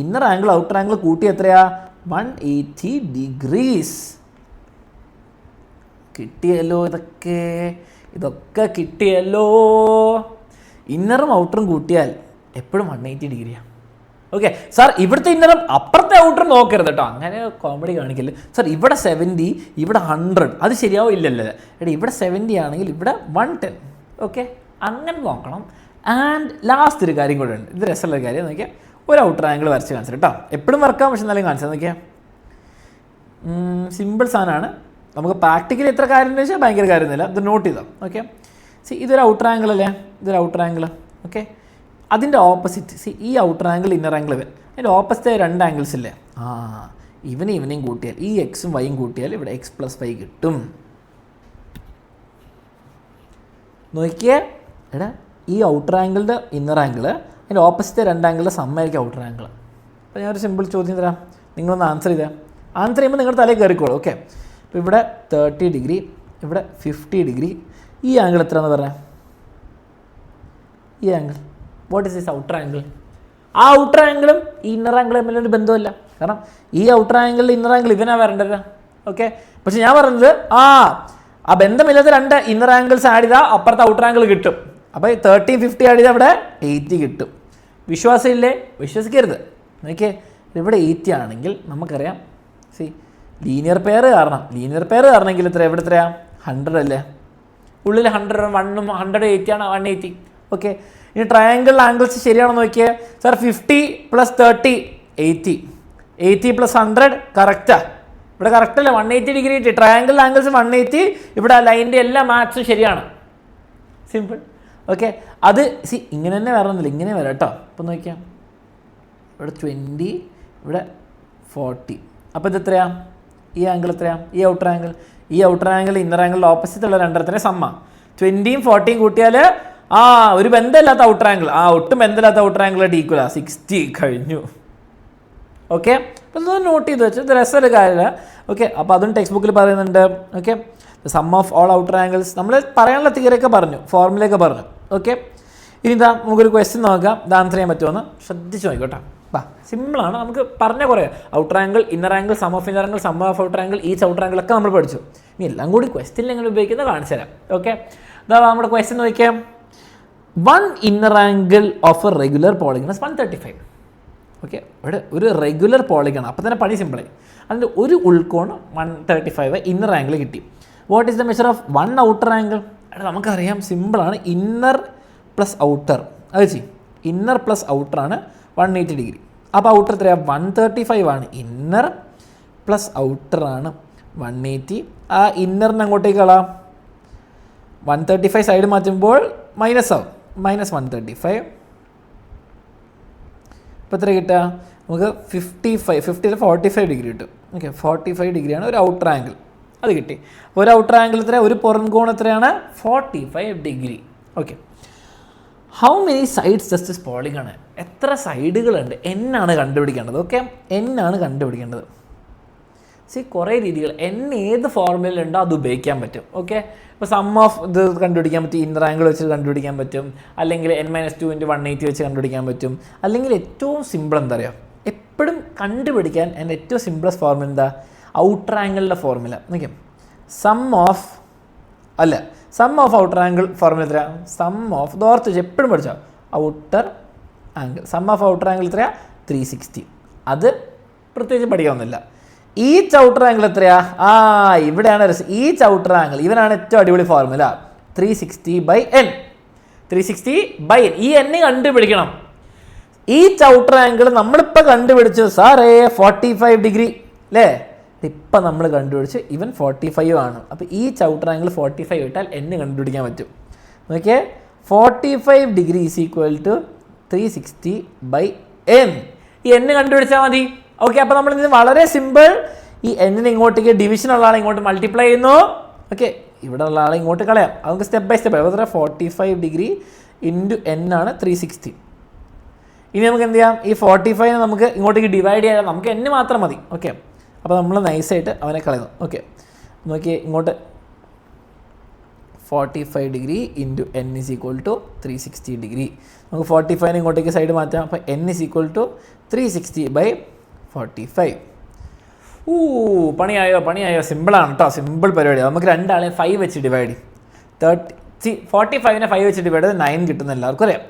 inner angle outer angle കൂട്ടി എത്രയാ? 180 ഡിഗ്രീസ്. കിട്ടിയല്ലോ, ഇതൊക്കെ കിട്ടിയല്ലോ. ഇന്നറും ഔട്ടറും കൂട്ടിയാൽ എപ്പോഴും 180 ഡിഗ്രിയാണ്. ഓക്കെ സാർ, ഇവിടുത്തെ ഇന്നറും അപ്പുറത്തെ ഔട്ടറും നോക്കരുത് കേട്ടോ, അങ്ങനെ കോമഡി കാണിക്കില്ല. സാർ ഇവിടെ 70, ഇവിടെ 100, അത് ശരിയാവും? ഇല്ലല്ലോ. എടാ ഇവിടെ 70 ആണെങ്കിൽ ഇവിടെ 110. ഓക്കെ, അങ്ങനെ നോക്കണം. ആൻഡ് ലാസ്റ്റ് ഒരു കാര്യം കൂടെ ഉണ്ട്, ഇത് രസമുള്ള കാര്യം നോക്കിയാൽ. ഒരു ഔട്ടർ ആംഗിൾ വരച്ച് കാണിച്ചു കേട്ടോ. എപ്പോഴും വരക്കാം, പക്ഷെ എന്നാലും കാണിച്ചാൽ നോക്കിയാൽ സിമ്പിൾ സാധനമാണ്. നമുക്ക് പ്രാക്ടിക്കലി എത്ര കാര്യം എന്ന് വെച്ചാൽ ഭയങ്കര കാര്യമൊന്നുമില്ല. ഇത് നോട്ട് ചെയ്തോ. ഓക്കെ, ഇതൊരു ഔട്ടർ ആംഗിൾ അല്ലേ, ഇതൊരു ഔട്ടർ ആംഗിൾ. ഓക്കെ, അതിൻ്റെ ഓപ്പോസിറ്റ് ഈ ഔട്ടർ ആംഗിൾ ഇന്നർ ആംഗിൾ വരും. അതിൻ്റെ ഓപ്പോസിറ്റ് 2 ആംഗിൾസ് ഇല്ലേ, ഇവനെയും കൂട്ടിയാൽ ഈ എക്സും വൈയും കൂട്ടിയാൽ ഇവിടെ x+y കിട്ടും. നോക്കിയേ എടാ, ഈ ഔട്ടർ ആംഗിളിൻ്റെ ഇന്നർ ആംഗിൾ അതിൻ്റെ ഓപ്പോസിറ്റ് 2 ആംഗിളിൻ്റെ സമ്മായിരിക്കും ഔട്ടർ ആംഗിൾ. അപ്പോൾ ഞാനൊരു സിമ്പിൾ ചോദ്യം തരാം, നിങ്ങളൊന്ന് ആൻസർ ചെയ്താൽ. ആൻസർ ചെയ്യുമ്പോൾ നിങ്ങളുടെ തലയിൽ കയറിക്കോളൂ. ഓക്കെ, അപ്പോൾ ഇവിടെ 30 ഡിഗ്രി, ഇവിടെ 50 ഡിഗ്രി. ഈ ആംഗിൾ എത്രയാണെന്ന് പറഞ്ഞാൽ? ഈ angle what is this outer angle? ആ ഔട്ടർ ആംഗിളും ഈ ഇന്നർ ആംഗിളും തമ്മിലൊരു ബന്ധമില്ല. കാരണം ഈ ഔട്ടർ ആംഗിളിൽ ഇന്നർ ആംഗിൾ ഇവനാ വരേണ്ടത്. ഓക്കെ, പക്ഷെ ഞാൻ പറയുന്നത് ആ ബന്ധമില്ലാത്ത 2 ഇന്നർ ആംഗിൾസ് ആഡ് ചെയ്താൽ അപ്പുറത്തെ ഔട്ടർ ആംഗിൾ കിട്ടും. അപ്പോൾ 30, 50 ആഡ് ചെയ്താൽ അവിടെ 80 കിട്ടും. വിശ്വാസമില്ലേ? വിശ്വസിക്കരുത്. നോക്കിയേ, ഇവിടെ 80 ആണെങ്കിൽ നമുക്കറിയാം ലീനിയർ പെയർ കാരണമെങ്കിൽ ഇവിടെ എത്രയാണ്? 100 അല്ലേ? ഉള്ളിൽ 100, 1 180 ആണ്, 180. ഓക്കെ, ഇനി ട്രയാങ്കിൾ ആംഗിൾസ് ശരിയാണോ നോക്കിയേ. Sir 50 + 30 80, 80 + 100 correct. ഇവിടെ കറക്റ്റ് അല്ലേ? 180 ഡിഗ്രി കിട്ടി. Triangle angles 180. ഇവിടെ ലൈനിൻ്റെ എല്ലാ മാത്സും ശരിയാണ്. സിമ്പിൾ. ഓക്കെ, അത് ഇങ്ങനെ തന്നെ വരണമെന്നില്ല, ഇങ്ങനെ വരാം കേട്ടോ. അപ്പോൾ നോക്കിയാൽ ഇവിടെ 20, ഇവിടെ 40. അപ്പോൾ ഇത് എത്രയാണ്? ഈ ആംഗിൾ എത്രയാണ്? ഈ ഔട്ടർ ആംഗിൾ ഇന്നർ ആംഗിളിൻ്റെ ഓപ്പോസിറ്റ് ഉള്ള രണ്ടരത്തിൻ്റെ സമ്മ. 20യും 40യും കൂട്ടിയാൽ ഒരു ബന്ധമില്ലാത്ത ഔട്ടർ ആംഗിൾ, ഒട്ടും ബന്ധമില്ലാത്ത ഔട്ടർ ആംഗിളായിട്ട് ഈക്വലാ 60 കഴിഞ്ഞു. ഓക്കെ, അപ്പോൾ ഇതൊന്ന് നോട്ട് ചെയ്ത് വെച്ചു. ഇത് രസമൊരു കാര്യമില്ല. ഓക്കെ, അപ്പോൾ അതും ടെക്സ്റ്റ് ബുക്കിൽ പറയുന്നുണ്ട്. Okay, sum of all outer angles നമ്മൾ പറയാനുള്ള തിയറിയൊക്കെ പറഞ്ഞു, ഫോർമുലയൊക്കെ പറഞ്ഞു. ഓക്കെ, ഇനി ഇതാ നമുക്കൊരു ക്വസ്റ്റ്യൻ നോക്കാം, ഇത് ആൻസർ ചെയ്യാൻ പറ്റുമെന്ന് ശ്രദ്ധിച്ച് നോക്കിക്കോട്ടെ. സിമ്പിളാണ്, നമുക്ക് പറഞ്ഞ കുറേ outer angle, inner angle, sum of inner angle, sum of outer angle, each outer angle ഒക്കെ നമ്മൾ പഠിച്ചു. ഇനി എല്ലാം കൂടി ക്വസ്റ്റ്യനിൽ എങ്ങനെ ഉപയോഗിക്കുന്നത് കാണിച്ചു തരാം. ഓക്കെ, ഇതാ നമ്മുടെ ക്വസ്റ്റ്യൻ നോക്കിയാൽ 1 inner angle of A regular polygon is 135. Okay, ഇവിടെ ഒരു റെഗുലർ പോളിഗൺ, അപ്പോൾ തന്നെ പണി സിമ്പിളായി. അതിൻ്റെ ഒരു ഉൾക്കോണ് 135 ഇന്നർ ആംഗിൾ കിട്ടി. What is the measure of 1 outer angle? നമുക്കറിയാം, സിമ്പിളാണ്. ഇന്നർ പ്ലസ് ഔട്ടർ, അത് ചെയ്യും. ഇന്നർ പ്ലസ് ഔട്ടറാണ് 180 ഡിഗ്രി. അപ്പോൾ ഔട്ടർ എത്രയാണ്? 135 ആണ്. ഇന്നർ പ്ലസ് ഔട്ടറാണ് 180. ആ ഇന്നറിന് അങ്ങോട്ടേക്ക് കളാം. 135 സൈഡ് മാറ്റുമ്പോൾ മൈനസ് ആവും, -135. ഇപ്പോൾ എത്ര കിട്ടുക? നമുക്ക് 45 ഡിഗ്രി കിട്ടും. ഓക്കെ, 45 ഡിഗ്രിയാണ് ഒരു ഔട്ടർ ആംഗിൾ, അത് കിട്ടി. ഒരു ഔട്ടർ ആംഗിൾ എത്ര? ഒരു പുറം കോൺ എത്രയാണ്? 45 degree. Okay, how many sides just this polygon? എത്ര സൈഡുകളുണ്ട്? എന്നാണ് കണ്ടുപിടിക്കേണ്ടത്. ഓക്കെ, എന്നാണ് കണ്ടുപിടിക്കേണ്ടത്. കുറേ രീതികൾ, ഏത് ഫോർമുലയിലുണ്ടോ അത് ഉപയോഗിക്കാൻ പറ്റും. ഓക്കെ, ഇപ്പോൾ സം ഓഫ് ഇത് കണ്ടുപിടിക്കാൻ പറ്റും, ഇന്നർ ആംഗിൾ വെച്ച് കണ്ടുപിടിക്കാൻ പറ്റും, അല്ലെങ്കിൽ n-2 × 180 വെച്ച് കണ്ടുപിടിക്കാൻ പറ്റും. അല്ലെങ്കിൽ ഏറ്റവും സിമ്പിൾ എന്താ പറയുക, എപ്പോഴും കണ്ടുപിടിക്കാൻ എൻ്റെ ഏറ്റവും സിമ്പിളസ്റ്റ് ഫോർമുല എന്താ? ഔട്ടർ ആംഗിളിൻ്റെ ഫോർമുല. നോക്കിയാൽ sum of outer angle formula എത്രയാണ്? സം ഓഫ് ദോർത്ത് വെച്ച് എപ്പോഴും പഠിച്ചോ, outer angle. Sum of outer angle എത്രയാണ്? 360. അത് പ്രത്യേകിച്ച് പഠിക്കാവുന്നില്ല. ഈച്ച് ഔട്ടർ ആംഗിൾ എത്രയാ? ഇവിടെയാണ് രസം. ഈച്ച് ഔട്ടർ ആംഗിൾ, ഇവനാണ് ഏറ്റവും അടിപൊളി ഫോർമുല. 360/n. 360/n. ഈ n കണ്ടുപിടിക്കണം. ഈച്ച് ഔട്ടർ ആംഗിൾ നമ്മളിപ്പോൾ കണ്ടുപിടിച്ചു സാറേ 45 ഡിഗ്രി അല്ലേ? ഇപ്പം നമ്മൾ കണ്ടുപിടിച്ച് ഇവൻ 45 ആണ്. അപ്പോൾ ഈച്ച് ഔട്ടർ ആംഗിൾ 45 ഇട്ടാൽ n കണ്ടുപിടിക്കാൻ പറ്റും. നോക്കിയേ, 45 degree is equal to 360/n. ഈ n കണ്ടുപിടിച്ചാൽ മതി. ഓക്കെ, അപ്പോൾ നമ്മൾ ഇത് വളരെ സിമ്പിൾ. ഈ എന്നിന് ഇങ്ങോട്ടേക്ക് ഡിവിഷൻ ഉള്ള ആളെ ഇങ്ങോട്ട് മൾട്ടിപ്ലൈ ചെയ്യുന്നു. ഓക്കെ, ഇവിടെ ഉള്ള ആളെ ഇങ്ങോട്ട് കളയാം. നമുക്ക് സ്റ്റെപ്പ് ബൈ സ്റ്റെപ്പ്. അതുപോലെ 45 ഡിഗ്രി ഇൻറ്റു n ആണ് 360. ഇനി നമുക്ക് എന്ത് ചെയ്യാം? ഈ 45 നമുക്ക് ഇങ്ങോട്ടേക്ക് ഡിവൈഡ് ചെയ്യാം. നമുക്ക് n മാത്രം മതി. ഓക്കെ, അപ്പോൾ നമ്മൾ നൈസായിട്ട് അവനെ കളയുന്നു. ഓക്കെ, നോക്കി ഇങ്ങോട്ട് 45 degree into n is equal to 360 degree. നമുക്ക് 45 ഇങ്ങോട്ടേക്ക് സൈഡ് മാറ്റാം. അപ്പോൾ n ഈസ് ഈക്വൽ ടു 360/45. പണിയായോ? സിമ്പിളാണ് കേട്ടോ, സിമ്പിൾ പരിപാടി. നമുക്ക് രണ്ടാളെയും 5 വെച്ച് ഡിവൈഡ് ചെയ്യും. 45നെ 5 വെച്ച് ഡിവൈഡ് ചെയ്ത് 9 കിട്ടുന്ന എല്ലാവർക്കും അറിയാം.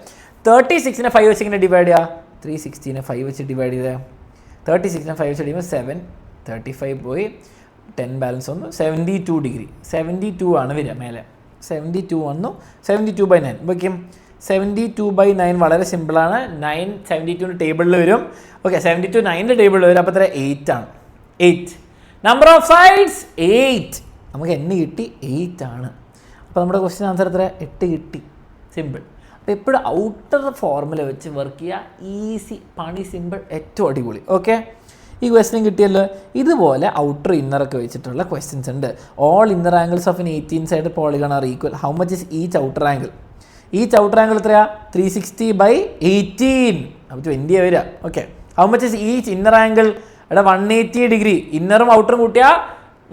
36നെ 5 വെച്ച് ഇങ്ങനെ ഡിവൈഡ് ചെയ്യുക. 360നെ 5 വെച്ച് ഡിവൈഡ് ചെയ്തേ. 36നെ 5 വെച്ച് ഡിവൈഡ് 7, 35 പോയി, 10 ബാലൻസ് വന്നു. 72 ഡിഗ്രി. 72 ആണ് വരിക മേലെ. 72 വന്നു. 72/9 വയ്ക്കും. 72/9 വളരെ സിമ്പിളാണ്. 9 72 ടേബിളിൽ വരും. ഓക്കെ, 72 9 ടേബിളിൽ വരും. അപ്പോൾ എത്ര? 8 ആണ്. 8. Number of sides 8. നമുക്ക് n കിട്ടി, 8 ആണ്. അപ്പോൾ നമ്മുടെ ക്വസ്റ്റ്യൻ ആൻസർ എത്ര? 8 കിട്ടി. സിമ്പിൾ. അപ്പോൾ എപ്പോഴും ഔട്ടർ ഫോർമുല വെച്ച് വർക്ക് ചെയ്യുക. ഈസി, പണി സിമ്പിൾ, ഏറ്റവും അടിപൊളി. ഓക്കെ, ഈ ക്വസ്റ്റ്യൻ കിട്ടിയല്ലോ. ഇതുപോലെ ഔട്ടർ ഇന്നറൊക്കെ വെച്ചിട്ടുള്ള ക്വസ്റ്റ്യൻസ് ഉണ്ട്. All inner angles of 18 side polygon are equal. How much is each outer angle? Each outer angle എത്രയാ? 360/18. അപ്പോൾ 20 വരിക. Okay, how much is each inner angle? ഇവിടെ 180 ഡിഗ്രി. ഇന്നറും ഔട്ടറും കൂട്ടിയാൽ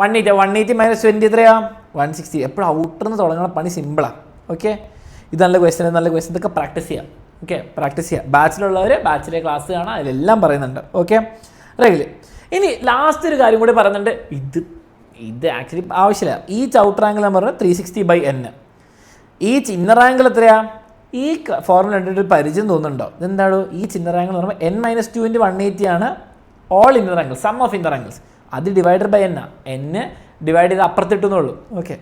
180. 180 - 20 എത്രയാ? 160. എപ്പോഴും ഔട്ടറിന്ന് തുടങ്ങുന്ന പണി സിമ്പിളാണ്. ഓക്കെ, ഇത് നല്ല ക്വസ്റ്റ്യൻ, നല്ല ക്വസ്റ്റ്യൻ. ഇതൊക്കെ പ്രാക്ടീസ് ചെയ്യാം. ഓക്കെ, പ്രാക്ടീസ് ചെയ്യുക. ബാച്ചിലുള്ളവർ ബാച്ചിലെ ക്ലാസ് കാണാം, അതിലെല്ലാം പറയുന്നുണ്ട്. Okay, regular. ഇനി ലാസ്റ്റ് ഒരു കാര്യം കൂടി പറയുന്നുണ്ട്. ഇത് ആക്ച്വലി ആവശ്യമില്ല. ഈച്ച് ഔട്ടർ ആംഗിൾ ഞാൻ പറഞ്ഞത് 360/n. ഈച്ച് ഇന്നർ ആംഗിൾ എത്രയാ? ഈ ഫോർമുല കണ്ടിട്ട് പരിചയം തോന്നുന്നുണ്ടോ? ഇതെന്താണോ ഈച്ച് ഇന്നർ ആംഗിൾ എന്ന് പറയുമ്പോൾ n - 2 × 180 ആണ് all inner angles, sum of inner angles. അത് divided by n. n divide ചെയ്ത് അപ്പുറത്തിട്ടുന്നുള്ളൂ. ഓക്കെ,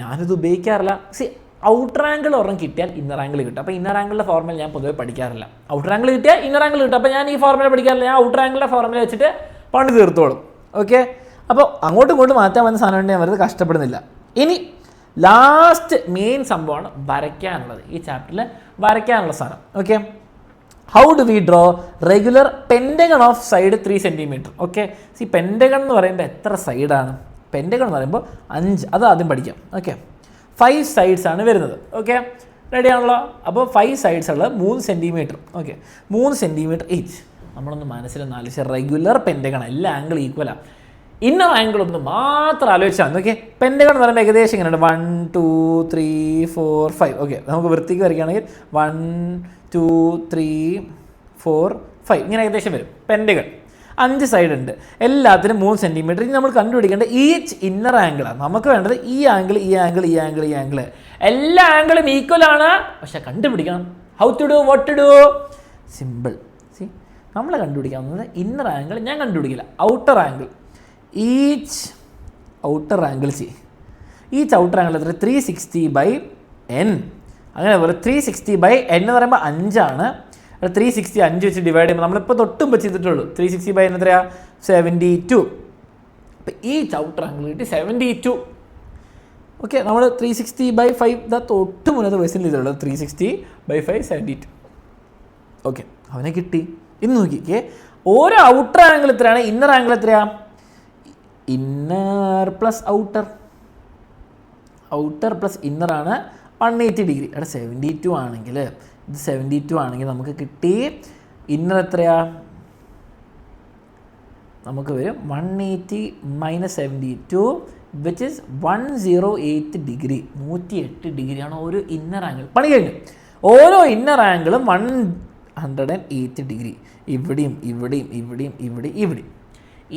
ഞാനിത് ഉപയോഗിക്കാറില്ല. ഔട്ടർ ആംഗിൾ ഒരെണ്ണം കിട്ടിയാൽ ഇന്നർ ആംഗിൾ കിട്ടും. അപ്പോൾ ഇന്നർ ആംഗിളിൻ്റെ ഫോർമുല ഞാൻ പൊതുവെ പഠിക്കാറില്ല. ഔട്ടർ ആംഗിൾ കിട്ടിയാൽ ഇന്നർ ആംഗിൾ കിട്ടും. അപ്പോൾ ഞാൻ ഈ ഫോർമുല പഠിക്കാറില്ല. ഞാൻ ഔട്ടർ ആംഗിളിൻ്റെ ഫോർമുല വെച്ചിട്ട് പണി തീർത്തോളും. ഓക്കെ, അപ്പോൾ അങ്ങോട്ടും ഇങ്ങോട്ടും മാറ്റാൻ വന്ന സാധനം കൊണ്ട് ഞാൻ വെറുതെ കഷ്ടപ്പെടുന്നില്ല. ഇനി ലാസ്റ്റ് മെയിൻ സംഭവമാണ് വരയ്ക്കാനുള്ളത്. ഈ ചാപ്റ്ററിൽ വരയ്ക്കാനുള്ള സാധനം. Okay, how do we draw regular pentagon of side 3 centimetre? Okay, pentagon എന്ന് പറയുമ്പോൾ എത്ര സൈഡാണ്? പെൻറ്റഗൺ എന്ന് പറയുമ്പോൾ 5. അത് ആദ്യം പഠിക്കാം. ഓക്കെ, 5 സൈഡ്സ് ആണ് വരുന്നത്. ഓക്കെ, റെഡി ആണല്ലോ? അപ്പോൾ 5 സൈഡ്സ് ഉള്ളത് 3 സെൻറ്റിമീറ്റർ. Okay, 3 centimetre each. നമ്മളൊന്ന് മനസ്സിലൊന്ന് ആലോചിച്ചാൽ റെഗുലർ പെൻറ്റഗൺ എല്ലാ ആംഗിൾ ഈക്വലാണ്. ഇന്നർ ആംഗിൾ ഒന്ന് മാത്രം ആലോചിച്ചാൽ. ഓക്കെ, പെൻറ്റഗൺ എന്ന് പറയുമ്പോൾ ഏകദേശം ഇങ്ങനെയുണ്ട്. 1 2 3 4 5. ഓക്കെ, നമുക്ക് വൃത്തിക്ക് വരയ്ക്കുകയാണെങ്കിൽ 1 2 3 4 5 ഇങ്ങനെ ഏകദേശം വരും പെൻറ്റഗൺ. 5 സൈഡ് ഉണ്ട്, എല്ലാത്തിനും 3 സെൻറ്റിമീറ്റർ. ഇനി നമ്മൾ കണ്ടുപിടിക്കേണ്ടത് ഈച്ച് ഇന്നർ ആംഗിളാണ്. നമുക്ക് വേണ്ടത് ഈ ആംഗിൾ, ഈ ആംഗിൾ, ഈ ആംഗിൾ, ഈ ആംഗിൾ, എല്ലാ ആംഗിളും ഈക്വൽ ആണ്. പക്ഷെ കണ്ടുപിടിക്കണം. How to do, what to do? Simple. നമ്മൾ കണ്ടുപിടിക്കാവുന്നത് ഇന്നർ ആംഗിൾ ഞാൻ കണ്ടുപിടിക്കില്ല, outer angle. Each outer angle each outer angle എത്ര? 360/n. അങ്ങനെ പോലെ 360/n എന്ന് പറയുമ്പോൾ 5 ആണ്. 360 5 വെച്ച് ഡിവൈഡ് ചെയ്യുമ്പോൾ നമ്മളിപ്പോൾ തൊട്ടുമ്പോൾ ചെയ്തിട്ടുള്ളൂ. 360/n എത്രയാ? 72. അപ്പോൾ ഈ ഔട്ടർ ആംഗിൾ കിട്ടി 72. ഓക്കെ, നമ്മൾ 360/5 ഇതാ തൊട്ട് മുന്നത്തെ ക്വസ്റ്റ്യൻ ചെയ്തിട്ടുള്ളത്. 360/5 72. ഓക്കെ, അവനെ കിട്ടി. ഇന്ന് നോക്കിക്കേ, ഓരോ ഔട്ടർ ആംഗിൾ എത്രയാണ്? ഇന്നർ ആംഗിൾ എത്രയാ? Inner plus outer, outer plus inner ആണ് 180 ഡിഗ്രി. അവിടെ 72 ആണെങ്കിൽ, ഇത് 72 ആണെങ്കിൽ നമുക്ക് കിട്ടി ഇന്നർ എത്രയാ? നമുക്ക് വരും 180 - 72 വിച്ച് ഇസ് 108 ഡിഗ്രി. 108 ഡിഗ്രിയാണ് ഒരു ഇന്നർ ആംഗിൾ. പണി കഴിഞ്ഞു. ഓരോ ഇന്നർ ആംഗിളും 108 ഡിഗ്രി. ഇവിടെയും ഇവിടെയും ഇവിടെയും ഇവിടെയും ഇവിടെയും.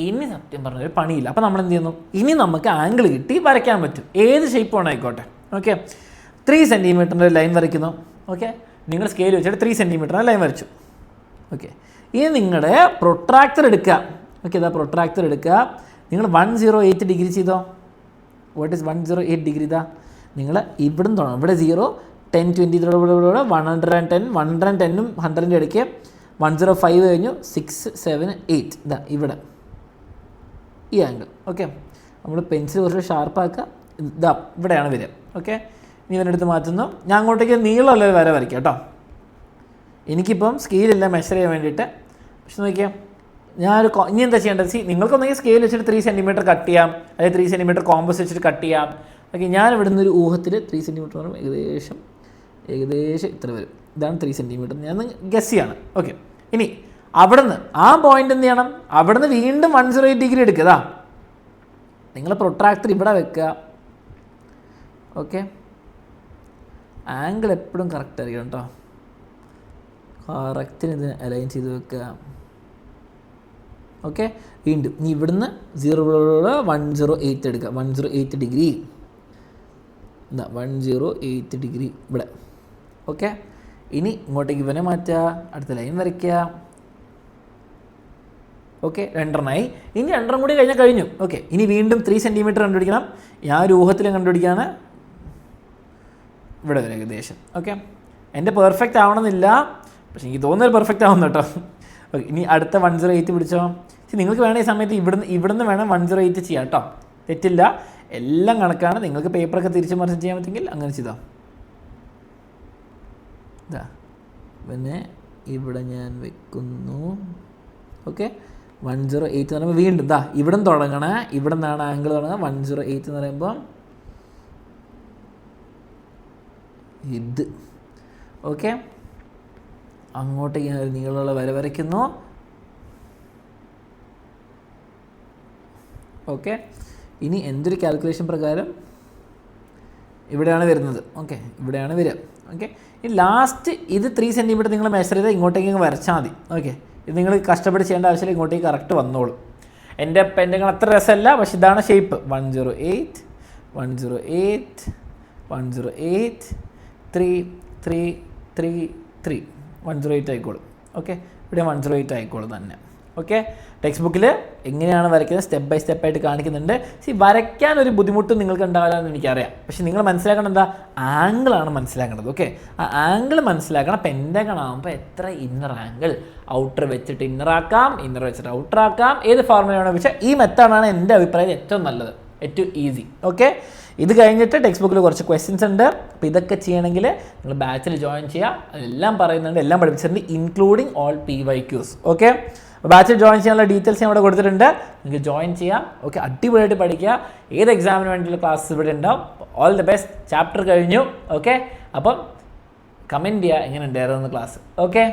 ഇനി സത്യം പറഞ്ഞൊരു പണിയില്ല. അപ്പോൾ നമ്മൾ എന്ത് ചെയ്യുന്നു? ഇനി നമുക്ക് ആംഗിൾ കിട്ടി വരയ്ക്കാൻ പറ്റും, ഏത് ഷേപ്പ് വേണം ആയിക്കോട്ടെ. ഓക്കെ, 3 സെൻറ്റിമീറ്ററിൻ്റെ ലൈൻ വരയ്ക്കുന്നു. ഓക്കെ, നിങ്ങൾ സ്കെയിൽ വെച്ചിട്ട് 3 സെൻറ്റിമീറ്ററിൻ്റെ ലൈൻ വരച്ചു. ഓക്കെ, ഇനി നിങ്ങളുടെ പ്രൊട്രാക്ടർ എടുക്കുക. ഓക്കെ, ഇതാ പ്രൊട്രാക്ടർ എടുക്കുക. നിങ്ങൾ 108 ഡിഗ്രി ചെയ്തോ. What is 108 degree? ഇതാ നിങ്ങൾ ഇവിടുന്ന് തുടങ്ങും. ഇവിടെ 0 10 20 110 110ഉം 100ൻ്റെ ഇടയ്ക്ക് 105 കഴിഞ്ഞു 6 7 8. ഇതാ ഇവിടെ ഈ ആംഗിൾ. ഓക്കെ, നമ്മൾ പെൻസിൽ കുറച്ച് ഷാർപ്പാക്കുക. ഇതാ ഇവിടെയാണ് വരിക. ഓക്കെ, ഇനി ഇവനെടുത്ത് മാറ്റുന്നു. ഞാൻ അങ്ങോട്ടേക്ക് നീളമുള്ള വര വരയ്ക്കാം കേട്ടോ. എനിക്കിപ്പം സ്കെയിലില്ല മെഷർ ചെയ്യാൻ വേണ്ടിയിട്ട്. പക്ഷെ നോക്കിയാൽ ഇനി എന്താ ചെയ്യേണ്ടത്? നിങ്ങൾക്കൊന്നെങ്കിൽ സ്കെയിൽ വെച്ചിട്ട് 3 സെൻറ്റിമീറ്റർ കട്ട് ചെയ്യാം, അല്ലെങ്കിൽ 3 സെൻറ്റിമീറ്റർ കോമ്പസ് വെച്ചിട്ട് കട്ട് ചെയ്യാം. ഓക്കെ, ഞാൻ ഇവിടുന്ന് ഒരു ഊഹത്തിൽ 3 സെൻറ്റിമീറ്റർ എന്ന് പറയുമ്പോൾ ഏകദേശം ഇത്ര വരും. ഇതാണ് 3 സെൻറ്റിമീറ്റർ. ഞാൻ ഗസ് ചെയ്യാണ്. ഓക്കെ, ഇനി അവിടുന്ന് ആ പോയിന്റ് എന്ത് ചെയ്യണം? അവിടുന്ന് വീണ്ടും 108 ഡിഗ്രി എടുക്കുക. നിങ്ങൾ പ്രൊട്രാക്ടർ ഇവിടെ വെക്കുക. ഓക്കെ, ആംഗിൾ എപ്പോഴും കറക്റ്റ് ആയിരിക്കണം കേട്ടോ. കറക്റ്റിന് ഇത് അലൈൻ ചെയ്ത് വെക്കുക. ഓക്കെ, വീണ്ടും ഇനി ഇവിടുന്ന് 108 എടുക്കുക. 108 ഡിഗ്രി. എന്താ 108 ഡിഗ്രി ഇവിടെ. ഓക്കെ, ഇനി ഇങ്ങോട്ടേക്ക് ഇവനെ മാറ്റുക, അടുത്ത ലൈൻ വരയ്ക്കുക. ഓക്കെ, 2 ഇനി 2 കൂടി കഴിഞ്ഞു. ഓക്കെ, ഇനി വീണ്ടും 3 സെൻറ്റിമീറ്റർ കണ്ടുപിടിക്കണം. ഞാൻ ഒരു ഊഹത്തിലും കണ്ടുപിടിക്കുകയാണ്. ഇവിടെ വരെ ഏകദേശം. ഓക്കെ, എൻ്റെ പെർഫെക്റ്റ് ആവണമെന്നില്ല, പക്ഷേ എനിക്ക് തോന്നുന്നത് പെർഫെക്റ്റ് ആവുന്നു കേട്ടോ. ഓക്കെ, ഇനി അടുത്ത 108 പിടിച്ചോ. നിങ്ങൾക്ക് വേണേൽ ഈ സമയത്ത് ഇവിടുന്ന് വേണം 108 ചെയ്യാം കേട്ടോ, തെറ്റില്ല, എല്ലാം കണക്കാണ്. നിങ്ങൾക്ക് പേപ്പറൊക്കെ തിരിച്ച് മറിച്ച് ചെയ്യാൻ പറ്റുമെങ്കിൽ അങ്ങനെ ചെയ്തോ. ഇതാ പിന്നെ ഇവിടെ ഞാൻ വെക്കുന്നു. ഓക്കെ, 108 എന്ന് പറയുമ്പോൾ വീണ്ടും ഇതാ ഇവിടെ നിന്ന് തുടങ്ങണേ, ഇവിടെ നിന്നാണ് ആംഗിൾ തുടങ്ങുക. 108 എന്ന് പറയുമ്പോൾ ഇത്. ഓക്കെ, അങ്ങോട്ടേക്ക് ഞാൻ ഒരു നീളമുള്ള വര വരയ്ക്കുന്നു. ഓക്കെ, ഇനി എന്തൊരു കാൽക്കുലേഷൻ പ്രകാരം ഇവിടെയാണ് വരുന്നത്. ഓക്കെ, ഇവിടെയാണ് വരിക. ഓക്കെ, ഈ ലാസ്റ്റ് ഇത് 3 സെൻറ്റിമീറ്റർ നിങ്ങൾ മെഷർ ചെയ്താൽ ഇങ്ങോട്ടേക്ക് വരച്ചാൽ മതി. ഓക്കെ, ഇത് നിങ്ങൾ കഷ്ടപ്പെട്ട് ചെയ്യേണ്ട ആവശ്യമില്ല, ഇങ്ങോട്ടേക്ക് കറക്റ്റ് വന്നോളും. എൻ്റെ പെൻഡങ്ങൾ അത്ര രസമല്ല, പക്ഷെ ഇതാണ് ഷേപ്പ്. 108 108 108 3 3 3 3 108 ആയിക്കോളും. ഓക്കെ, ഇവിടെ 108 ആയിക്കോളും തന്നെ. ഓക്കെ, ടെക്സ്റ്റ് ബുക്കിൽ എങ്ങനെയാണ് വരയ്ക്കുന്നത് സ്റ്റെപ്പ് ബൈ സ്റ്റെപ്പായിട്ട് കാണിക്കുന്നുണ്ട്. വരയ്ക്കാൻ ഒരു ബുദ്ധിമുട്ടും നിങ്ങൾക്ക് ഉണ്ടാവില്ലെന്ന് എനിക്കറിയാം, പക്ഷേ നിങ്ങൾ മനസ്സിലാക്കണം എന്താ, ആംഗിളാണ് മനസ്സിലാക്കേണ്ടത്. ഓക്കെ, ആ ആംഗിൾ മനസ്സിലാക്കണം. പെൻറ്റഗൺ ആകുമ്പോൾ എത്ര ഇന്നർ ആംഗിൾ, ഔട്ടർ വെച്ചിട്ട് ഇന്നർ ആക്കാം, ഇന്നർ വെച്ചിട്ട് ഔട്ടർ ആക്കാം, ഏത് ഫോർമുലയാണോ വെച്ചാൽ ഈ മെത്തേഡാണ് എൻ്റെ അഭിപ്രായത്തിൽ ഏറ്റവും നല്ലത്, ഏറ്റവും ഈസി. ഓക്കെ, ഇത് കഴിഞ്ഞിട്ട് ടെക്സ്റ്റ് ബുക്കിൽ കുറച്ച് ക്വസ്റ്റ്യൻസ് ഉണ്ട്. അപ്പോൾ ഇതൊക്കെ ചെയ്യണമെങ്കിൽ നിങ്ങൾ ബാച്ചിൽ ജോയിൻ ചെയ്യുക, അതെല്ലാം പറയുന്നുണ്ട്, എല്ലാം പഠിപ്പിച്ചിട്ടുണ്ട്, ഇൻക്ലൂഡിങ് ഓൾ PYQs. ഓക്കെ, ബാച്ചിൽ ജോയിൻ ചെയ്യാനുള്ള ഡീറ്റെയിൽസ് ഞാൻ ഇവിടെ കൊടുത്തിട്ടുണ്ട്, നിങ്ങൾക്ക് ജോയിൻ ചെയ്യാം. ഓക്കെ, അടിപൊളിയായിട്ട് പഠിക്കുക. ഏത് എക്സാമിന് വേണ്ടിയുള്ള ക്ലാസ് ഇവിടെ ഉണ്ടാവും. All the best. ചാപ്റ്റർ കഴിഞ്ഞു. ഓക്കെ, അപ്പം കമൻറ്റ് ചെയ്യുക എങ്ങനെ ഉണ്ടായിരുന്നു ക്ലാസ്. ഓക്കെ.